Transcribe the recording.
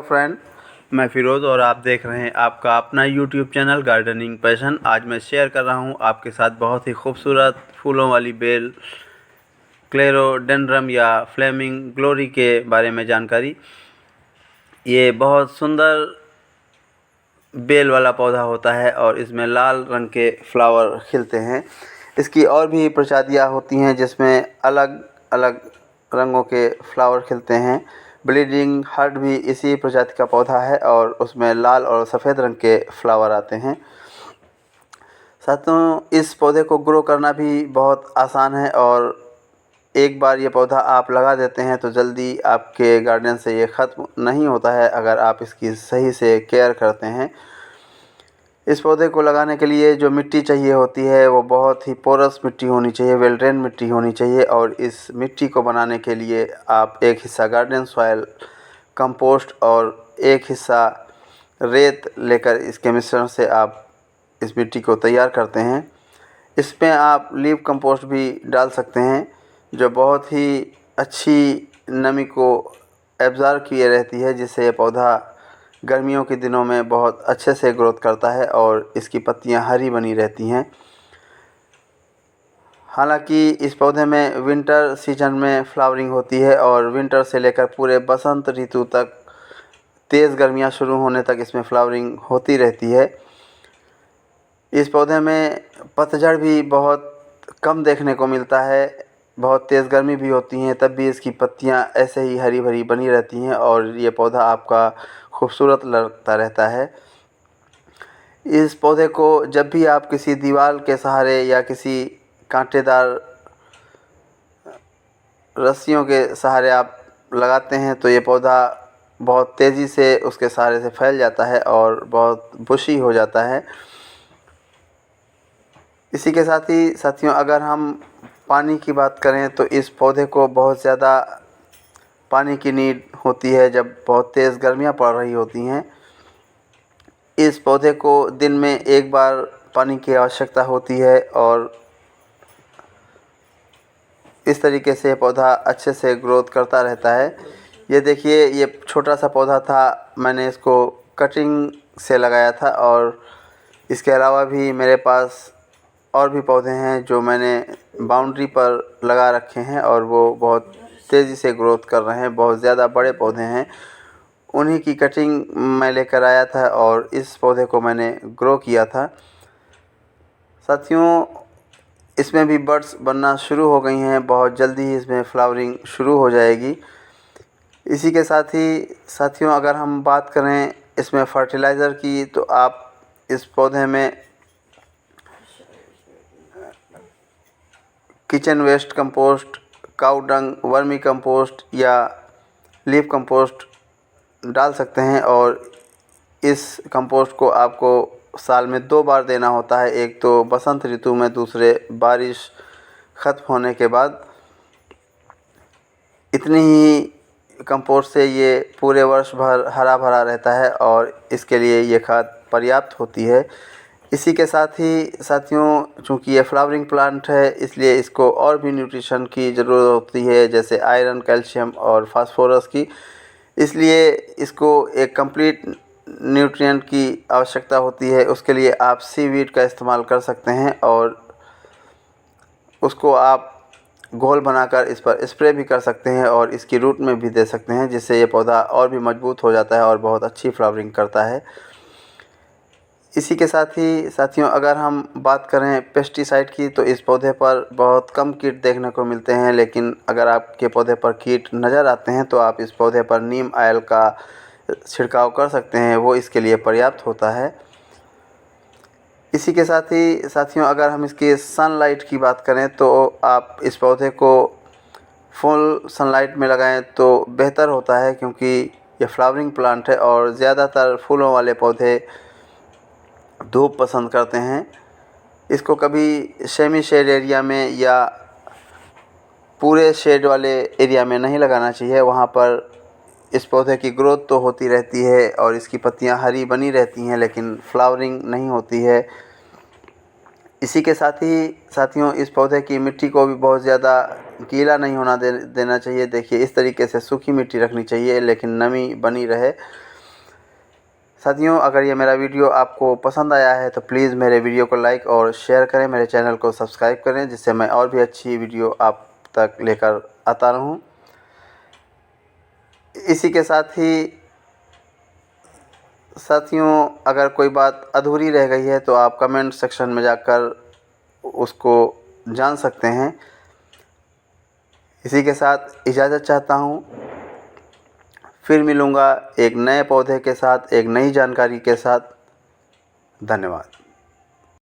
Friend, मैं फ़िरोज़ और आप देख रहे हैं आपका अपना यूट्यूब चैनल गार्डनिंग पैशन। आज मैं शेयर कर रहा हूं आपके साथ बहुत ही खूबसूरत फूलों वाली बेल क्लेरोडेंड्रम या फ्लेमिंग ग्लोरी के बारे में जानकारी। ये बहुत सुंदर बेल वाला पौधा होता है और इसमें लाल रंग के फ्लावर खिलते हैं। इसकी और भी प्रजातियाँ होती हैं जिसमें अलग अलग रंगों के फ्लावर खिलते हैं। ब्लीडिंग हार्ट भी इसी प्रजाति का पौधा है और उसमें लाल और सफ़ेद रंग के फ्लावर आते हैं। साथियों, इस पौधे को ग्रो करना भी बहुत आसान है और एक बार ये पौधा आप लगा देते हैं तो जल्दी आपके गार्डन से ये ख़त्म नहीं होता है अगर आप इसकी सही से केयर करते हैं। इस पौधे को लगाने के लिए जो मिट्टी चाहिए होती है वो बहुत ही पोरस मिट्टी होनी चाहिए, वेल ड्रेन मिट्टी होनी चाहिए। और इस मिट्टी को बनाने के लिए आप एक हिस्सा गार्डन सॉइल कंपोस्ट और एक हिस्सा रेत लेकर इसके मिश्रण से आप इस मिट्टी को तैयार करते हैं। इसमें आप लीव कंपोस्ट भी डाल सकते हैं जो बहुत ही अच्छी नमी को एब्ज़ॉर्ब किए रहती है, जिससे ये पौधा गर्मियों के दिनों में बहुत अच्छे से ग्रोथ करता है और इसकी पत्तियां हरी बनी रहती हैं। हालांकि इस पौधे में विंटर सीजन में फ्लावरिंग होती है और विंटर से लेकर पूरे बसंत ऋतु तक तेज़ गर्मियां शुरू होने तक इसमें फ्लावरिंग होती रहती है। इस पौधे में पतझड़ भी बहुत कम देखने को मिलता है, बहुत तेज़ गर्मी भी होती हैं तब भी इसकी पत्तियां ऐसे ही हरी भरी बनी रहती हैं और ये पौधा आपका खूबसूरत लगता रहता है। इस पौधे को जब भी आप किसी दीवार के सहारे या किसी कांटेदार रस्सियों के सहारे आप लगाते हैं तो ये पौधा बहुत तेज़ी से उसके सहारे से फैल जाता है और बहुत बुशी हो जाता है। इसी के साथ ही साथियों, अगर हम पानी की बात करें तो इस पौधे को बहुत ज़्यादा पानी की नीड होती है जब बहुत तेज़ गर्मियाँ पड़ रही होती हैं। इस पौधे को दिन में एक बार पानी की आवश्यकता होती है और इस तरीके से पौधा अच्छे से ग्रोथ करता रहता है। ये देखिए, ये छोटा सा पौधा था, मैंने इसको कटिंग से लगाया था और इसके अलावा भी मेरे पास और भी पौधे हैं जो मैंने बाउंड्री पर लगा रखे हैं और वो बहुत तेज़ी से ग्रोथ कर रहे हैं, बहुत ज़्यादा बड़े पौधे हैं। उन्हीं की कटिंग मैं लेकर आया था और इस पौधे को मैंने ग्रो किया था। साथियों, इसमें भी बड्स बनना शुरू हो गई हैं, बहुत जल्दी ही इसमें फ्लावरिंग शुरू हो जाएगी। इसी के साथ ही साथियों, अगर हम बात करें इसमें फर्टिलाइज़र की तो आप इस पौधे में किचन वेस्ट कंपोस्ट, काऊ डंग, वर्मी कंपोस्ट या लीफ कंपोस्ट डाल सकते हैं और इस कंपोस्ट को आपको साल में 2 बार देना होता है, एक तो बसंत ऋतु में, दूसरे बारिश ख़त्म होने के बाद। इतनी ही कंपोस्ट से ये पूरे वर्ष भर हरा भरा रहता है और इसके लिए ये खाद पर्याप्त होती है। इसी के साथ ही साथियों, चूँकि ये फ्लावरिंग प्लांट है इसलिए इसको और भी न्यूट्रिशन की ज़रूरत होती है, जैसे आयरन, कैल्शियम और फास्फोरस की। इसलिए इसको एक कंप्लीट न्यूट्रिएंट की आवश्यकता होती है। उसके लिए आप सीवीड का इस्तेमाल कर सकते हैं और उसको आप घोल बनाकर इस पर स्प्रे भी कर सकते हैं और इसकी रूट में भी दे सकते हैं, जिससे ये पौधा और भी मजबूत हो जाता है और बहुत अच्छी फ्लावरिंग करता है। इसी के साथ ही साथियों, अगर हम बात करें पेस्टिसाइड की तो इस पौधे पर बहुत कम कीट देखने को मिलते हैं, लेकिन अगर आपके पौधे पर कीट नज़र आते हैं तो आप इस पौधे पर नीम ऑयल का छिड़काव कर सकते हैं, वो इसके लिए पर्याप्त होता है। इसी के साथ ही साथियों, अगर हम इसकी सनलाइट की बात करें तो आप इस पौधे को फुल सनलाइट में लगाएं तो बेहतर होता है, क्योंकि ये फ्लावरिंग प्लांट है और ज़्यादातर फूलों वाले पौधे धूप पसंद करते हैं। इसको कभी सेमी शेड एरिया में या पूरे शेड वाले एरिया में नहीं लगाना चाहिए, वहाँ पर इस पौधे की ग्रोथ तो होती रहती है और इसकी पत्तियां हरी बनी रहती हैं, लेकिन फ्लावरिंग नहीं होती है। इसी के साथ ही साथियों, इस पौधे की मिट्टी को भी बहुत ज़्यादा गीला नहीं होना देना चाहिए। देखिए, इस तरीके से सूखी मिट्टी रखनी चाहिए लेकिन नमी बनी रहे। साथियों, अगर ये मेरा वीडियो आपको पसंद आया है तो प्लीज़ मेरे वीडियो को लाइक और शेयर करें, मेरे चैनल को सब्सक्राइब करें, जिससे मैं और भी अच्छी वीडियो आप तक लेकर आता रहूं। इसी के साथ ही साथियों, अगर कोई बात अधूरी रह गई है तो आप कमेंट सेक्शन में जाकर उसको जान सकते हैं। इसी के साथ इजाज़त चाहता हूँ। फिर मिलूँगा एक नए पौधे के साथ, एक नई जानकारी के साथ। धन्यवाद।